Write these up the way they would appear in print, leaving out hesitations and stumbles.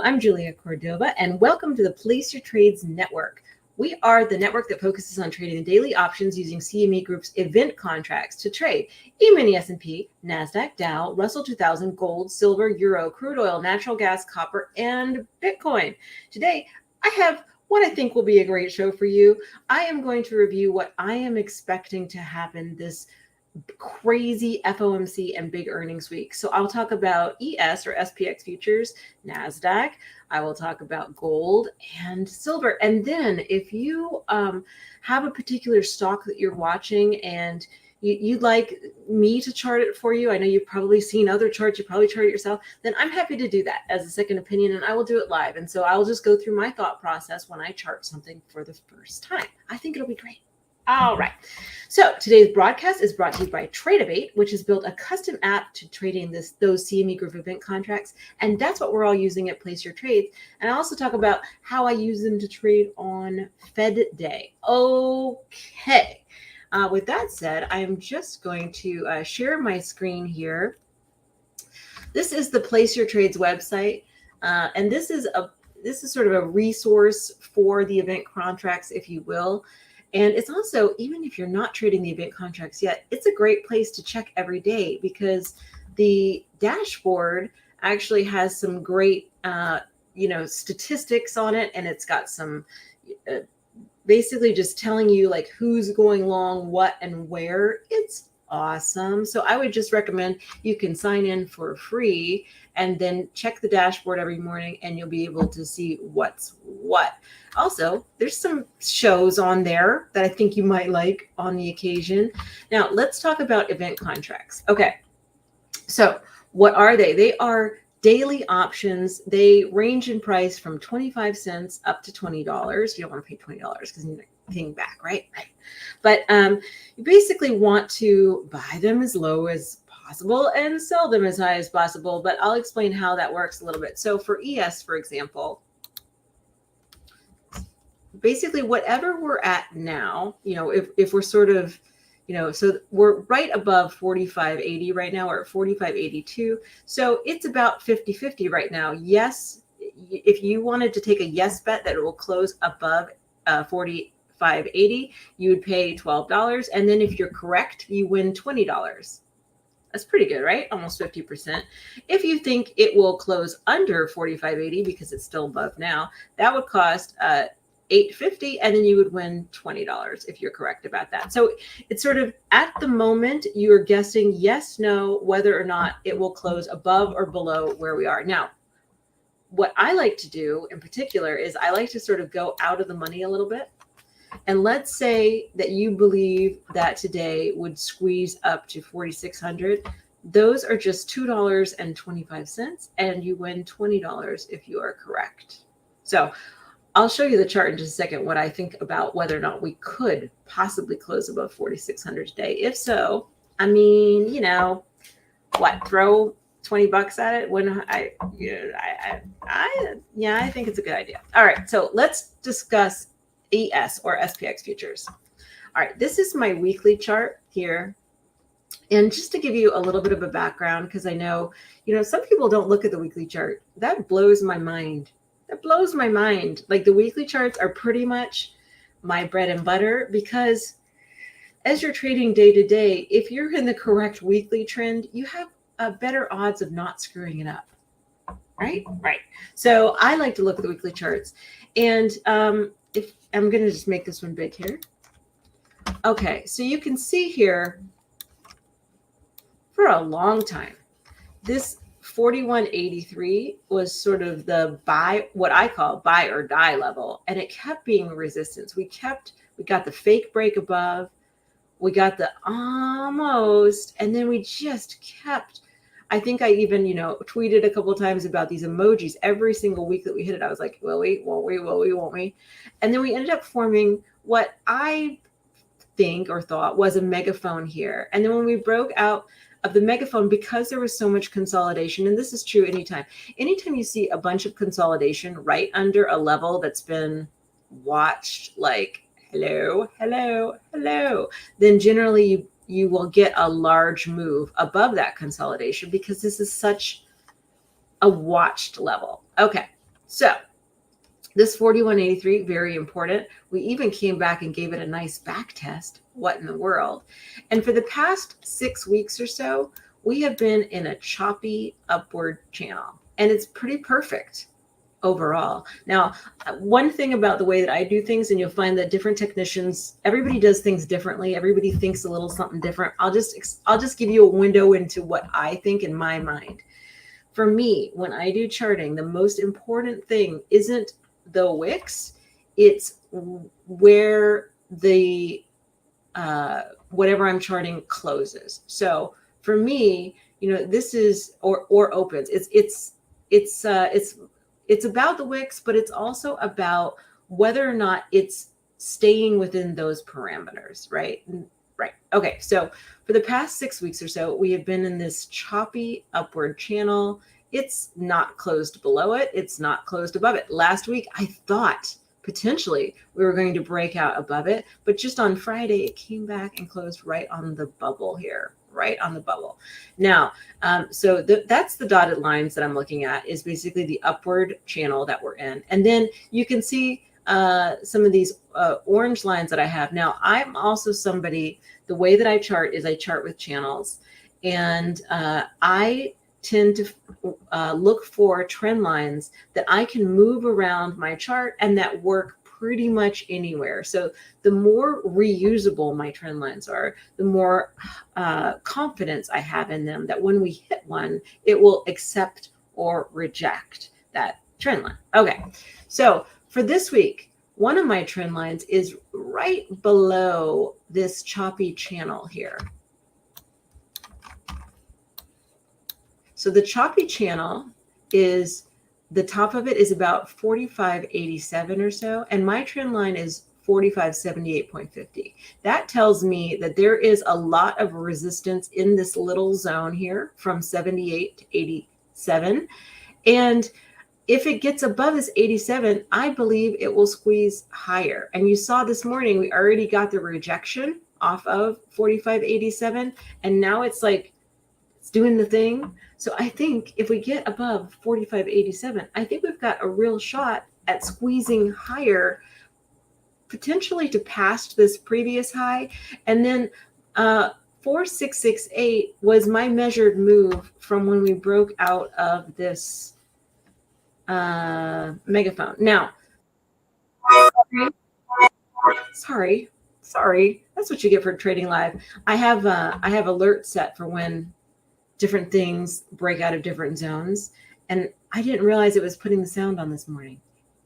I'm Julia Cordova, and welcome to the Place Your Trades Network. We are the network that focuses on trading daily options using CME Group's event contracts to trade E-mini S&P, Nasdaq, Dow, Russell 2000, gold, silver, euro, crude oil, natural gas, copper, and Bitcoin. Today, I have what I think will be a great show for you. I am going to review what I am expecting to happen this crazy FOMC and big earnings week. So I'll talk about ES or SPX futures, NASDAQ. I will talk about gold and silver. And then if you have a particular stock that you're watching and you'd like me to chart it for you, I know you've probably seen other charts, you probably chart it yourself, then I'm happy to do that as a second opinion, and I will do it live. And so I'll just go through my thought process when I chart something for the first time. I think it'll be great. All right. So today's broadcast is brought to you by Tradeabate, which has built a custom app to trading those CME Group event contracts. And that's what we're all using at Place Your Trades. And I also talk about how I use them to trade on Fed Day. Okay. With that said, I am just going to share my screen here. This is the Place Your Trades website. And this is sort of a resource for the event contracts, if you will. And it's also, even if you're not trading the event contracts yet, it's a great place to check every day because the dashboard actually has some great, statistics on it. And it's got some basically just telling you like who's going long, what, and where. It's awesome. So I would just recommend you can sign in for free and then check the dashboard every morning and you'll be able to see what's what. Also, there's some shows on there that I think you might like on the occasion. Now, let's talk about event contracts. Okay, so what are they? They are daily options. They range in price from 25 cents up to $20. You don't want to pay $20 because you're paying back, right? Right. But you basically want to buy them as low as possible and sell them as high as possible. But I'll explain how that works a little bit. So for ES, for example, basically whatever we're at now, if we're sort of, so we're right above 45.80 right now. We're at 45.82. So it's about 50-50 right now. Yes, if you wanted to take a yes bet that it will close above 45.80, you would pay $12. And then if you're correct, you win $20. That's pretty good, right? Almost 50%. If you think it will close under 45.80 because it's still above now, that would cost $8.50, and then you would win $20 if you're correct about that. So it's sort of at the moment you're guessing yes, no, whether or not it will close above or below where we are. Now, what I like to do in particular is I like to sort of go out of the money a little bit. And let's say that you believe that today would squeeze up to 4,600. Those are just $2.25, and you win $20 if you are correct. So I'll show you the chart in just a second, what I think about whether or not we could possibly close above 4,600 today. If so, I mean, throw $20 at it when I think it's a good idea. All right, so let's discuss ES or SPX futures. All right, this is my weekly chart here. And just to give you a little bit of a background, because I know, some people don't look at the weekly chart. That blows my mind. That blows my mind. Like the weekly charts are pretty much my bread and butter because as you're trading day to day, if you're in the correct weekly trend, you have a better odds of not screwing it up. Right? Right. So I like to look at the weekly charts. And if I'm going to just make this one big here. Okay. So you can see here for a long time, this 41.83 was sort of the what I call buy or die level. And it kept being resistance. We got the fake break above, we got the almost, and then we just kept, I think I even, tweeted a couple of times about these emojis every single week that we hit it. I was like, will we, won't we, will we, won't we? And then we ended up forming what I think or thought was a megaphone here. And then when we broke out of the megaphone, because there was so much consolidation, and this is true anytime you see a bunch of consolidation right under a level that's been watched like hello, then generally you will get a large move above that consolidation because this is such a watched level. Okay. So this 41.83, very important. We even came back and gave it a nice back test. What in the world? And for the past 6 weeks or so, we have been in a choppy upward channel, and it's pretty perfect overall. Now, one thing about the way that I do things, and you'll find that different technicians, everybody does things differently. Everybody thinks a little something different. I'll just give you a window into what I think in my mind. For me, when I do charting, the most important thing isn't the wicks, it's where the whatever I'm charting closes. So for me, this is or opens. It's about the wicks, but it's also about whether or not it's staying within those parameters, right? Right. Okay. So for the past 6 weeks or so, we have been in this choppy upward channel. It's not closed below it. It's not closed above it. Last week, I thought potentially we were going to break out above it, but just on Friday, it came back and closed right on the bubble here, right on the bubble. Now, so that's the dotted lines that I'm looking at is basically the upward channel that we're in. And then you can see some of these orange lines that I have. Now, I'm also somebody, the way that I chart is I chart with channels, and I tend to look for trend lines that I can move around my chart and that work pretty much anywhere. So the more reusable my trend lines are, the more confidence I have in them that when we hit one, it will accept or reject that trend line. Okay, so for this week, one of my trend lines is right below this choppy channel here. So the choppy channel is, the top of it is about 45.87 or so, and my trend line is 45.78.50. That tells me that there is a lot of resistance in this little zone here from 78 to 87. And if it gets above this 87, I believe it will squeeze higher. And you saw this morning, we already got the rejection off of 45.87, and now it's like, it's doing the thing. So I think if we get above 45.87, I think we've got a real shot at squeezing higher, potentially to past this previous high. And then 4668 was my measured move from when we broke out of this megaphone. Now, sorry, that's what you get for trading live. I have alerts set for when different things break out of different zones, and I didn't realize it was putting the sound on this morning.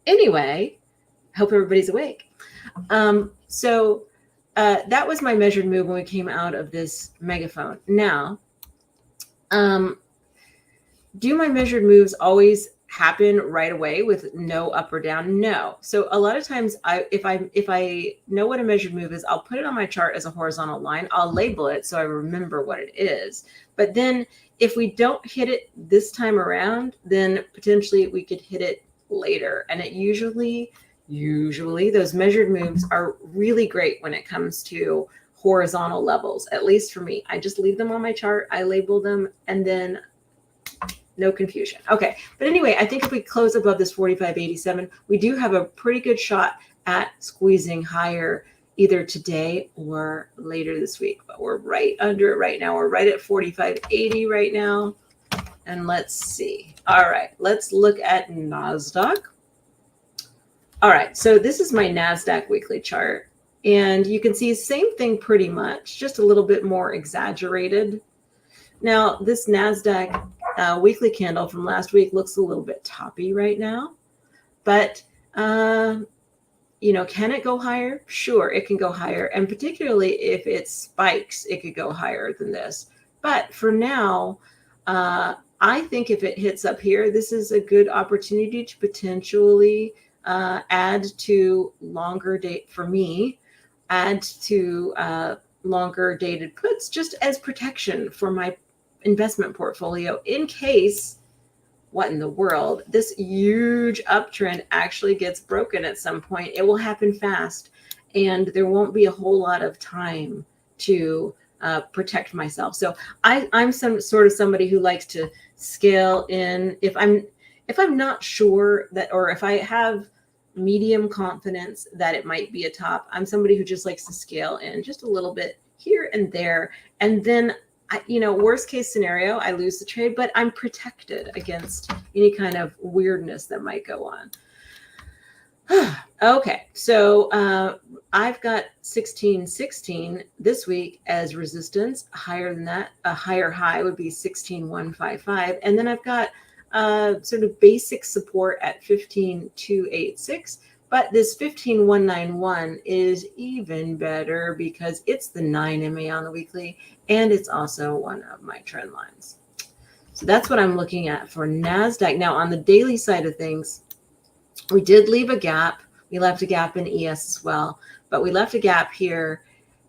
Anyway, hope everybody's awake. So that was my measured move when we came out of this megaphone. Now, do my measured moves always happen right away with no up or down? No. So a lot of times if I know what a measured move is, I'll put it on my chart as a horizontal line. I'll label it so I remember what it is. But then if we don't hit it this time around, then potentially we could hit it later. And it usually those measured moves are really great when it comes to horizontal levels, at least for me. I just leave them on my chart, I label them, and then no confusion. Okay, but anyway, I think if we close above this 45.87, we do have a pretty good shot at squeezing higher either today or later this week. But we're right under it right now. We're right at 45.80 right now. And let's see. All right, let's look at Nasdaq. All right, so this is my Nasdaq weekly chart. And you can see same thing pretty much, just a little bit more exaggerated. Now, this Nasdaq weekly candle from last week looks a little bit toppy right now. But, can it go higher? Sure, it can go higher. And particularly if it spikes, it could go higher than this. But for now, I think if it hits up here, this is a good opportunity to potentially add to longer date for me, add to longer dated puts just as protection for my investment portfolio in case, what in the world, this huge uptrend actually gets broken at some point. It will happen fast, and there won't be a whole lot of time to protect myself. So I'm some sort of somebody who likes to scale in. if I'm not sure that, or if I have medium confidence that it might be a top, I'm somebody who just likes to scale in just a little bit here and there. And then, worst case scenario, I lose the trade, but I'm protected against any kind of weirdness that might go on. Okay, so I've got 1616 this week as resistance. Higher than that, a higher high would be 16155. And then I've got sort of basic support at 15286. But this 15191 is even better because it's the 9 MA on the weekly, and it's also one of my trend lines. So that's what I'm looking at for NASDAQ. Now, on the daily side of things, we did leave a gap. We left a gap in ES as well, but we left a gap here.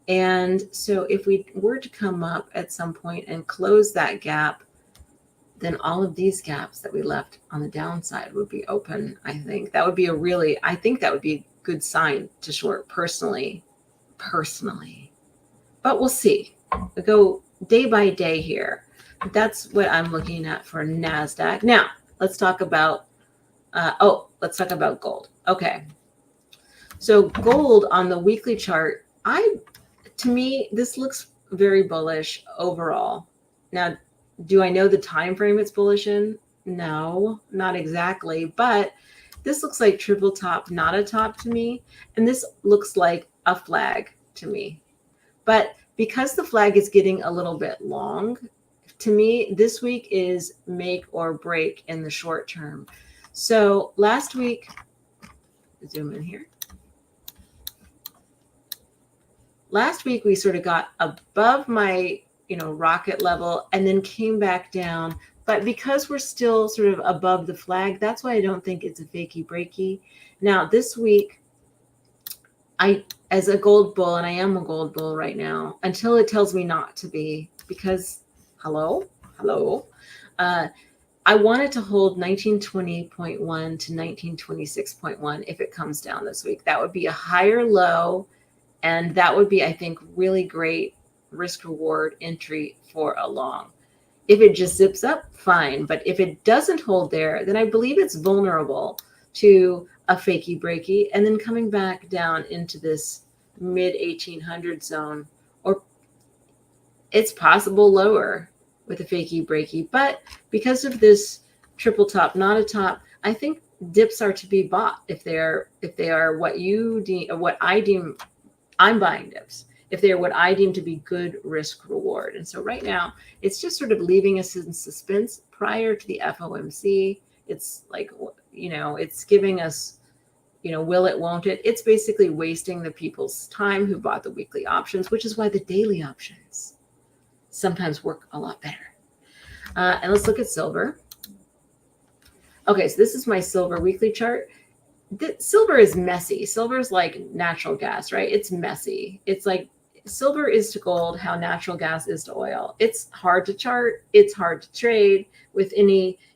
And so if we were to come up at some point and close that gap, then all of these gaps that we left on the downside would be open. I think that would be a good sign to short personally. But we'll see. We go day by day here. That's what I'm looking at for NASDAQ. Now, let's talk about gold. Okay. So gold on the weekly chart, to me, this looks very bullish overall. Now, do I know the time frame it's bullish in? No, not exactly. But this looks like triple top, not a top to me. And this looks like a flag to me. But because the flag is getting a little bit long, to me, this week is make or break in the short term. So last week, zoom in here. Last week, we sort of got above my rocket level and then came back down. But because we're still sort of above the flag, that's why I don't think it's a fakey breaky. Now, this week, as a gold bull, and I am a gold bull right now, until it tells me not to be, because hello, I wanted to hold 1920.1 to 1926.1 if it comes down this week. That would be a higher low, and that would be, I think, really great risk reward entry for a long. If it just zips up, fine. But if it doesn't hold there, then I believe it's vulnerable to a fakey breaky and then coming back down into this mid 1800 zone, or it's possible lower with a fakey breaky. But because of this triple top, not a top, I think dips are to be bought if they are what you deem, what I deem. I'm buying dips if they're what I deem to be good risk reward. And so right now, it's just sort of leaving us in suspense prior to the FOMC. It's like, it's giving us, will it, won't it? It's basically wasting the people's time who bought the weekly options, which is why the daily options sometimes work a lot better. And let's look at silver. Okay, so this is my silver weekly chart. Silver is messy. Silver is like natural gas, right? It's messy. It's like silver is to gold how natural gas is to oil. It's hard to chart. It's hard to trade with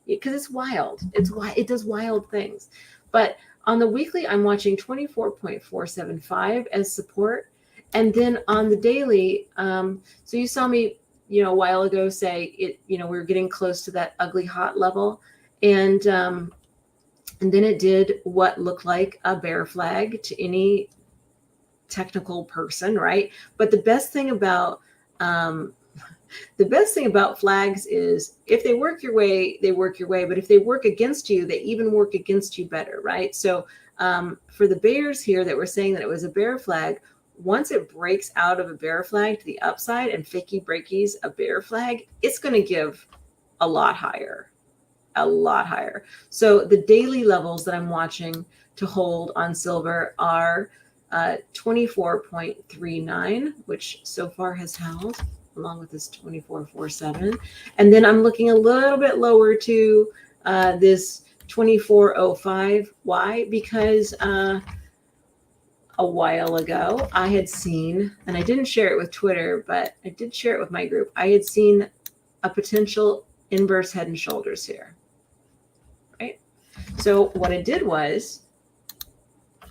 because it's wild. It does wild things. But on the weekly, I'm watching 24.475 as support. And then on the daily, so you saw me, a while ago say we're getting close to that ugly hot level. And then it did what looked like a bear flag to any technical person, right? But the best thing about flags is if they work your way, they work your way. But if they work against you, they even work against you better, right? So for the bears here that were saying that it was a bear flag, once it breaks out of a bear flag to the upside and fakey breakies a bear flag, it's going to give a lot higher. So the daily levels that I'm watching to hold on silver are 24.39, which so far has held, along with this 24.47. And then I'm looking a little bit lower to this 24.05. Why? Because a while ago I had seen, and I didn't share it with Twitter, but I did share it with my group. I had seen a potential inverse head and shoulders here. So what I did was,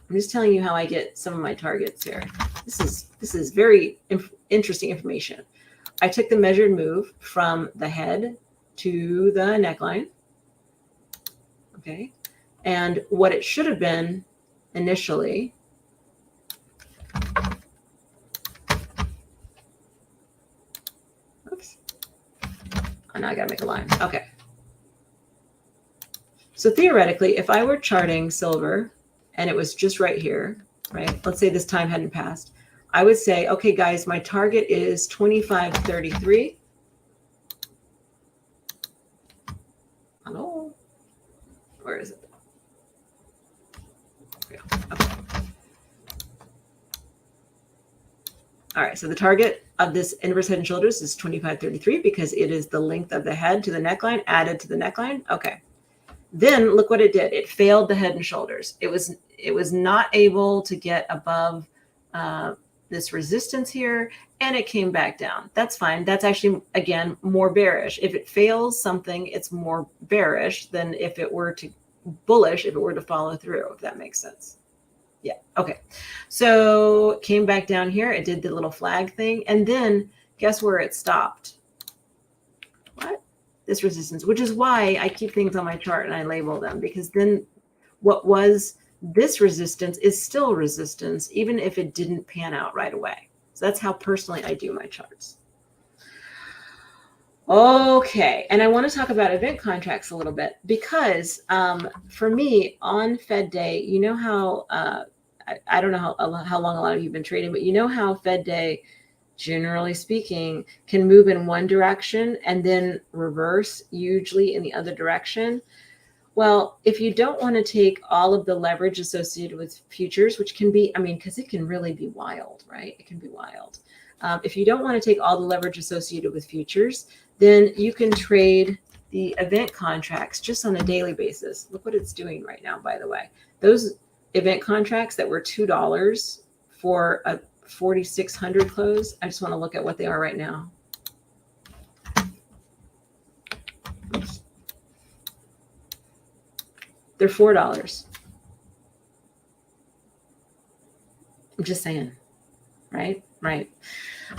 I'm just telling you how I get some of my targets here. This is very interesting information. I took the measured move from the head to the neckline. okay? And what it should have been initially, oops, oh, now I gotta make a line, okay. So theoretically, if I were charting silver and it was just right here, right? Let's say this time hadn't passed. I would say, okay, guys, my target is 25.33. Hello? Where is it? Okay. All right, so the target of this inverse head and shoulders is 25.33 because it is the length of the head to the neckline added to the neckline. Okay. Then look what it did. It failed the head and shoulders. It was not able to get above this resistance here, and it came back down. That's fine. That's actually, again, more bearish. If it fails something, it's more bearish than if it were to bullish, if it were to follow through, if that makes sense. Yeah. Okay. So it came back down here. It did the little flag thing. And then guess where it stopped? What? This resistance, which is why I keep things on my chart and I label them, because then what was this resistance is still resistance, even if it didn't pan out right away. So that's how personally I do my charts. Okay, and I want to talk about event contracts a little bit because for me on Fed Day, you know how I don't know how long a lot of you have been trading, but you know how Fed Day, generally speaking, can move in one direction and then reverse usually in the other direction. Well, if you don't want to take all of the leverage associated with futures, which can be, I mean, because it can really be wild, right? It can be wild. If you don't want to take all the leverage associated with futures, then you can trade the event contracts just on a daily basis. Look what it's doing right now, by the way. Those event contracts that were $2 for a 4,600 close, I just want to look at what they are right now. Oops. They're $4. I'm just saying, right? Right.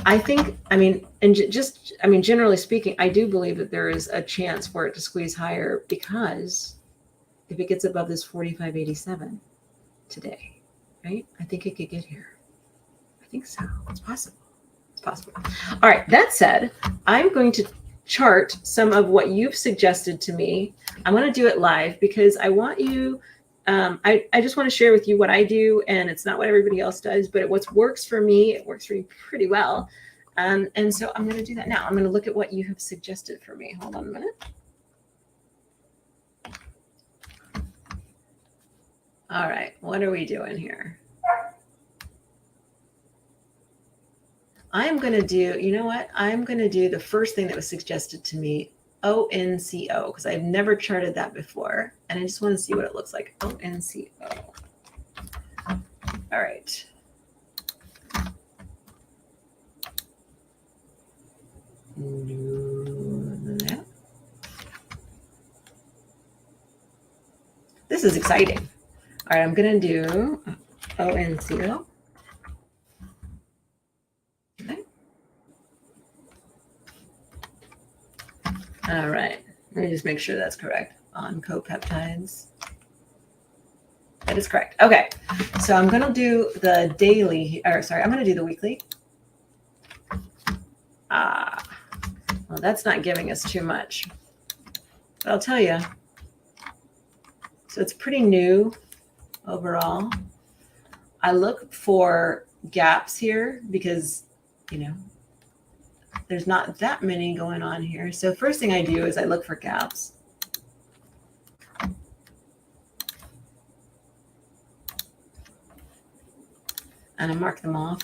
I think, I mean, and just, I mean, generally speaking, I do believe that there is a chance for it to squeeze higher because if it gets above this 45.87 today, right? I think it could get here. I think so. It's possible. It's possible. All right. That said, I'm going to chart some of what you've suggested to me. I'm going to do it live because I want you, I just want to share with you what I do, and it's not what everybody else does, but what works for me, it works for me pretty well. And so I'm going to do that now. I'm going to look at what you have suggested for me. Hold on a minute. All right. What are we doing here? I'm going to do, you know what? I'm going to do the first thing that was suggested to me, ONCO, because I've never charted that before. And I just want to see what it looks like. ONCO. All right. This is exciting. All right, I'm going to do ONCO. Okay. All right. Let me just make sure that's correct. ONCO peptides. That is correct. Okay. So I'm going to do the daily, or sorry, I'm going to do the weekly. Well, that's not giving us too much. But I'll tell you. So it's pretty new overall. I look for gaps here because, you know, there's not that many going on here. So first thing I do is I look for gaps. And I mark them off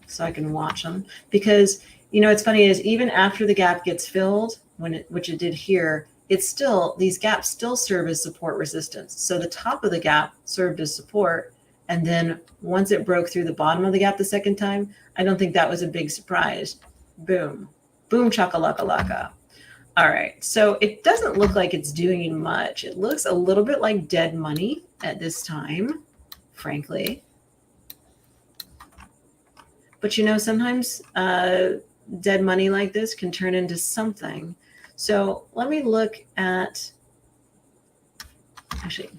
so I can watch them. Because, you know, it's funny is even after the gap gets filled, which it did here, it's still, these gaps still serve as support resistance. So the top of the gap served as support. And then once it broke through the bottom of the gap the second time, I don't think that was a big surprise. Boom, boom, chakalaka. All right, so it doesn't look like it's doing much. It looks a little bit like dead money at this time, frankly. But you know, sometimes dead money like this can turn into something. So let me look at Actually,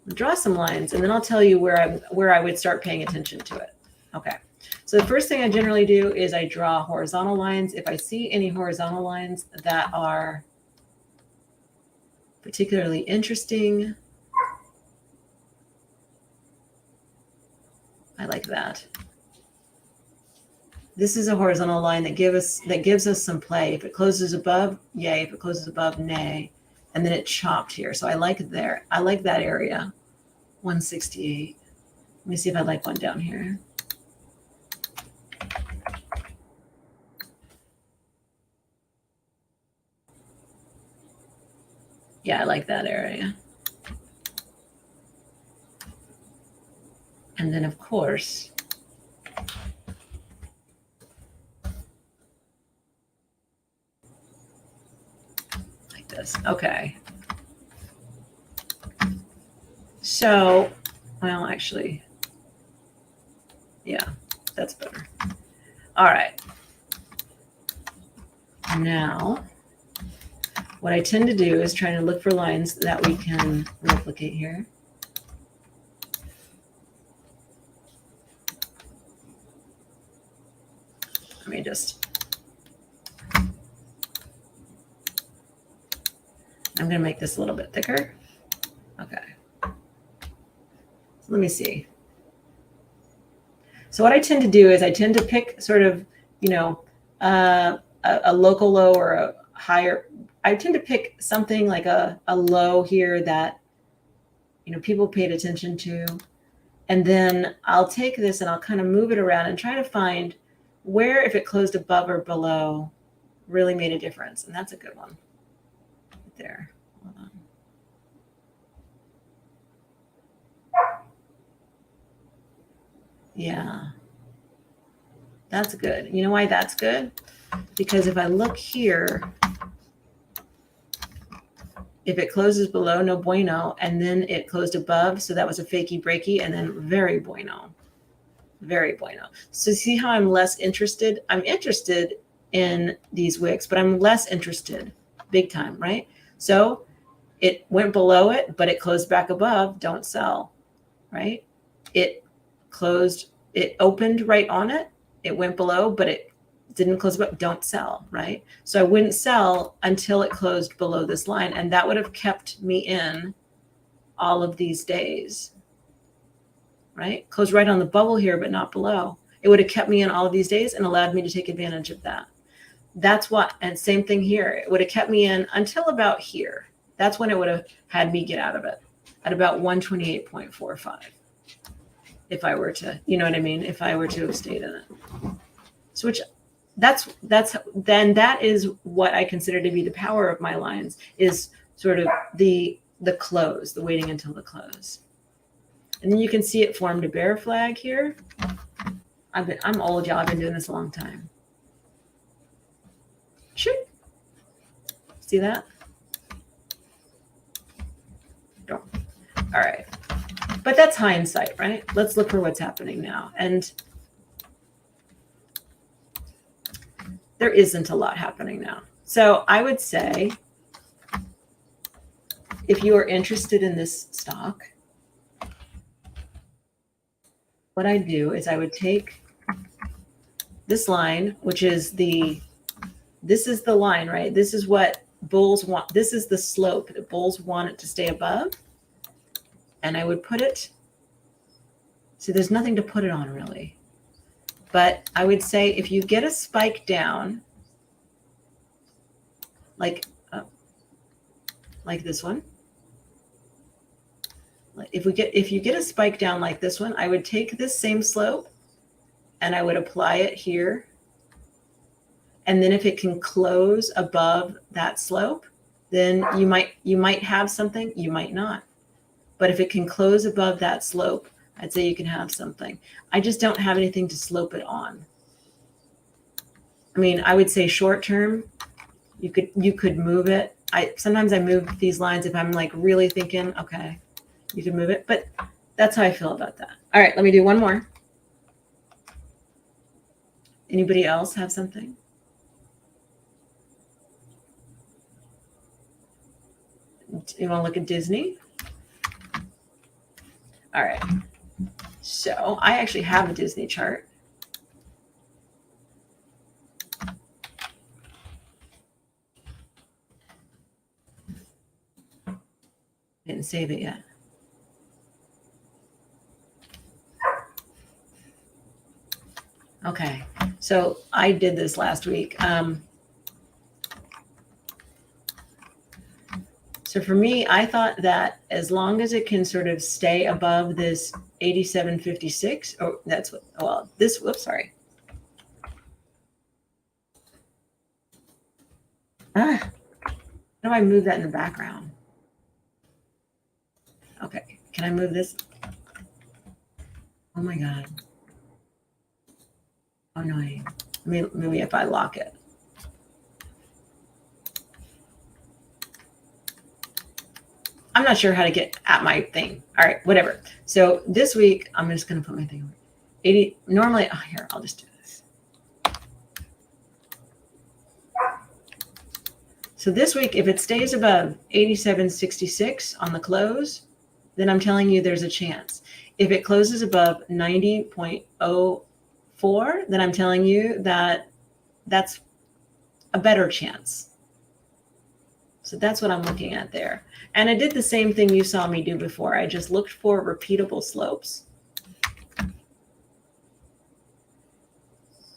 I'll draw some lines and then I'll tell you where I would start paying attention to it. Okay. So the first thing I generally do is I draw horizontal lines. If I see any horizontal lines that are particularly interesting, I like that. This is a horizontal line that gives us some play. If it closes above, yay. If it closes above, nay. And then it chopped here. So I like there. I like that area. 168. Let me see if I like one down here. Yeah, I like that area. And then, of course, like this. Okay. So, well, actually, yeah, that's better. All right. Now, what I tend to do is try to look for lines that we can replicate here. Let me just, I'm going to make this a little bit thicker. Okay. So let me see. So what I tend to do is I tend to pick sort of, a local low or a higher. I tend to pick something like a low here that, people paid attention to. And then I'll take this and I'll kind of move it around and try to find where, if it closed above or below, really made a difference. And that's a good one right there. Hold on. Yeah, that's good. You know why that's good? Because if I look here, if it closes below, no bueno, and then it closed above, so that was a fakey breaky, and then very bueno. Very bueno. So see how I'm less interested? I'm interested in these wicks, but I'm less interested big time, right? So it went below it, but it closed back above. Don't sell, right? It opened right on it. It went below, but it didn't close above. Don't sell, right? So I wouldn't sell until it closed below this line, and that would have kept me in all of these days. Right? Closed right on the bubble here, but not below. It would have kept me in all of these days and allowed me to take advantage of that. That's what, and same thing here. It would have kept me in until about here. That's when it would have had me get out of it at about 128.45. If I were to, you know what I mean? If I were to have stayed in it. So then that is what I consider to be the power of my lines, is sort of the close, the waiting until the close. And then you can see it formed a bear flag here. I'm old, y'all. I've been doing this a long time. Shoot. See that? Don't. All right. But that's hindsight, right? Let's look for what's happening now. And there isn't a lot happening now. So I would say, if you are interested in this stock, what I do is I would take this line, which is this is the line, right? This is what bulls want. This is the slope that bulls want it to stay above. And I would put it, so there's nothing to put it on really. But I would say if you get a spike down, like this one, if you get a spike down like this one, I would take this same slope and I would apply it here. And then if it can close above that slope, then you might have something, you might not. But if it can close above that slope, I'd say you can have something. I just don't have anything to slope it on. I mean, I would say short term, you could move it. Sometimes I move these lines if I'm like really thinking, okay, you can move it, but that's how I feel about that. All right, let me do one more. Anybody else have something? You want to look at Disney? All right. So I actually have a Disney chart. Didn't save it yet. Okay, so I did this last week. So for me, I thought that as long as it can sort of stay above this 87.56, or that's what, well, this, whoops, sorry. How do I move that in the background? Okay, can I move this? Oh my God. Oh no, maybe if I lock it. I'm not sure how to get at my thing. All right, whatever. So this week, I'm just going to put my thing over 80. Normally, oh, here, I'll just do this. So this week, if it stays above 87.66 on the close, then I'm telling you there's a chance. If it closes above 90.04, then I'm telling you that that's a better chance. So that's what I'm looking at there. And I did the same thing you saw me do before. I just looked for repeatable slopes.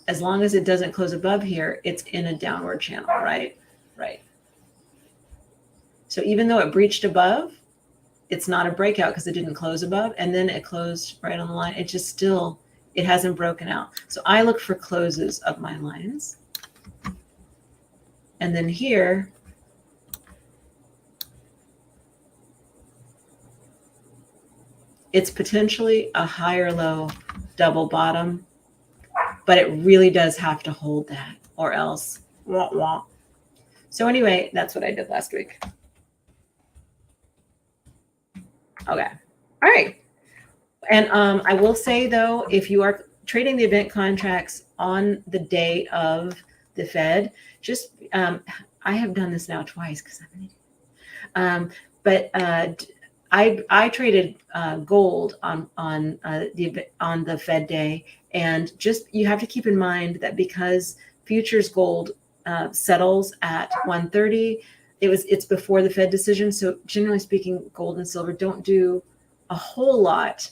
As long as it doesn't close above here, it's in a downward channel, right? Right. So even though it breached above, it's not a breakout because it didn't close above, and then it closed right on the line. It just still, it hasn't broken out. So I look for closes of my lines. And then here, it's potentially a higher low double bottom, but it really does have to hold that or else wah, wah. So anyway, that's what I did last week. Okay. All right. And I will say though, if you are trading the event contracts on the day of the Fed, just I have done this now twice because I'm an idiot. I traded gold on the Fed day, and just you have to keep in mind that because futures gold settles at 130, it's before the Fed decision. So generally speaking, gold and silver don't do a whole lot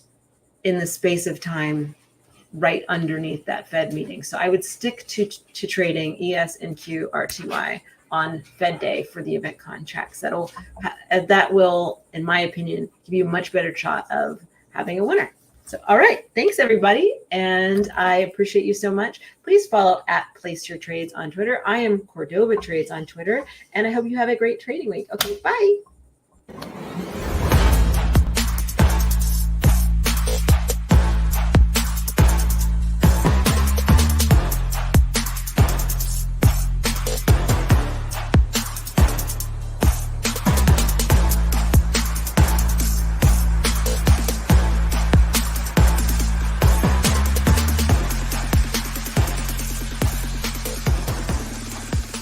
in the space of time right underneath that Fed meeting. So I would stick to trading ES and Q RTY on Fed day for the event contracts. That will, in my opinion, give you a much better shot of having a winner. So, all right. Thanks, everybody. And I appreciate you so much. Please follow at Place Your Trades on Twitter. I am Cordova Trades on Twitter. And I hope you have a great trading week. Okay, bye.